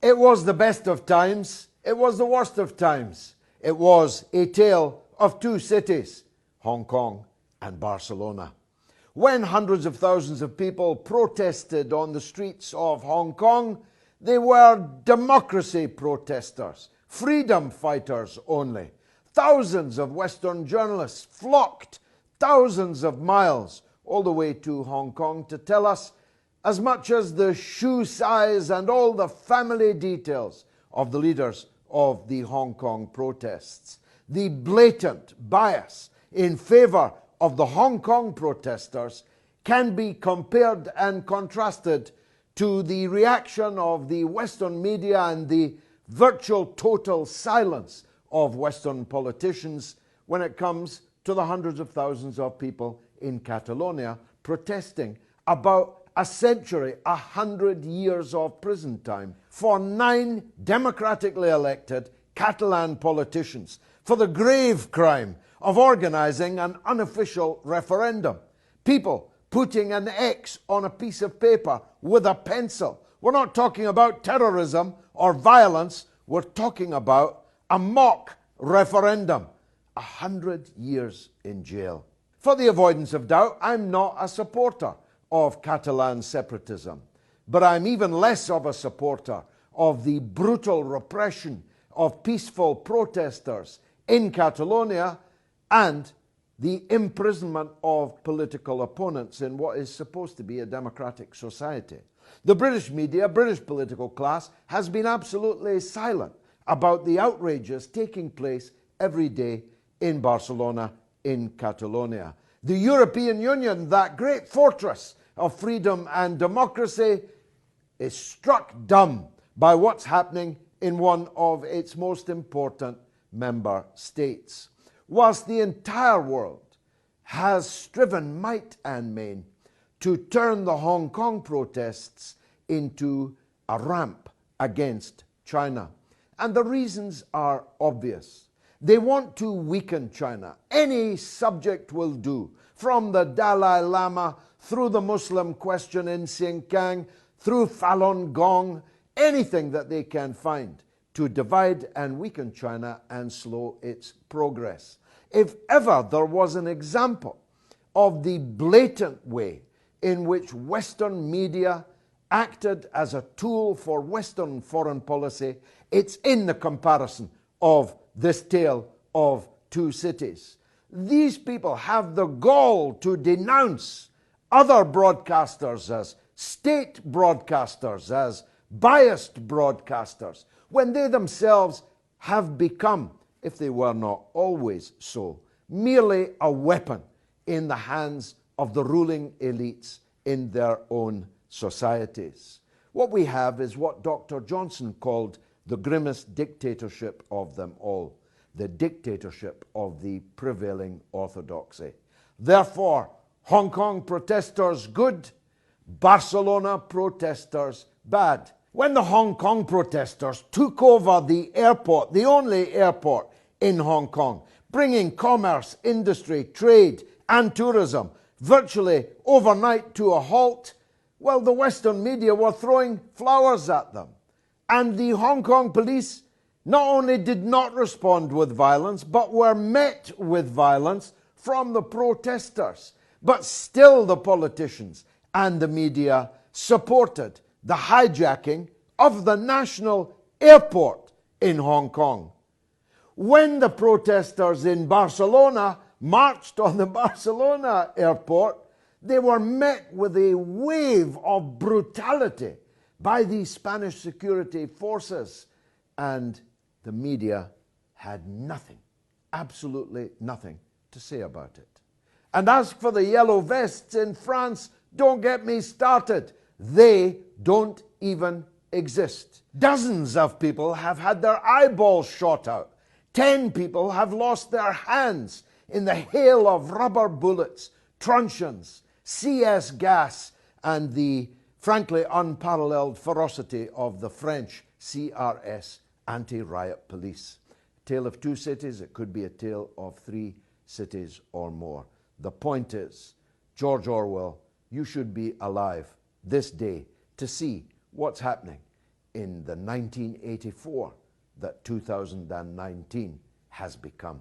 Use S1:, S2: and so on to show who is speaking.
S1: It was the best of times. It was the worst of times. It was a tale of two cities, Hong Kong and Barcelona. When hundreds of thousands of people protested on the streets of Hong Kong, they were democracy protesters, freedom fighters only. Thousands of Western journalists flocked thousands of miles all the way to Hong Kong to tell us as much as the shoe size and all the family details of the leaders of the Hong Kong protests. The blatant bias in favour of the Hong Kong protesters can be compared and contrasted to the reaction of the Western media and the virtual total silence of Western politicians when it comes to the hundreds of thousands of people in Catalonia protesting about a century, 100 years of prison time for 9 democratically elected Catalan politicians for the grave crime of organising an unofficial referendum. People putting an X on a piece of paper with a pencil. We're not talking about terrorism or violence. We're talking about a mock referendum. 100 years in jail. For the avoidance of doubt, I'm not a supporter of Catalan separatism, but I'm even less of a supporter of the brutal repression of peaceful protesters in Catalonia and the imprisonment of political opponents in what is supposed to be a democratic society. The British media, British political class, has been absolutely silent about the outrages taking place every day in Barcelona, in Catalonia. The European Union, that great fortress of freedom and democracy, is struck dumb by what's happening in one of its most important member states. Whilst the entire world has striven might and main to turn the Hong Kong protests into a ramp against China. And the reasons are obvious. They want to weaken China. Any subject will do, from the Dalai Lama through the Muslim question in Xinjiang, through Falun Gong, anything that they can find to divide and weaken China and slow its progress. If ever there was an example of the blatant way in which Western media acted as a tool for Western foreign policy, it's in the comparison of this tale of two cities. These people have the gall to denounce other broadcasters as state broadcasters, as biased broadcasters, when they themselves have become, if they were not always so, merely a weapon in the hands of the ruling elites in their own societies. What we have is what Dr. Johnson called the grimmest dictatorship of them all, the dictatorship of the prevailing orthodoxy. Therefore, Hong Kong protesters good, Barcelona protesters bad. When the Hong Kong protesters took over the airport, the only airport in Hong Kong, bringing commerce, industry, trade and tourism virtually overnight to a halt, well, the Western media were throwing flowers at them. And the Hong Kong police not only did not respond with violence, but were met with violence from the protesters. But still the politicians and the media supported the hijacking of the national airport in Hong Kong. When the protesters in Barcelona marched on the Barcelona airport, they were met with a wave of brutality by the Spanish security forces, and the media had nothing, absolutely nothing to say about it. And as for the yellow vests in France, don't get me started. They don't even exist. Dozens of people have had their eyeballs shot out. 10 people have lost their hands in the hail of rubber bullets, truncheons, CS gas, and the frankly unparalleled ferocity of the French CRS anti-riot police. A tale of two cities, it could be a tale of 3 cities or more. The point is, George Orwell, you should be alive this day to see what's happening in the 1984 that 2019 has become.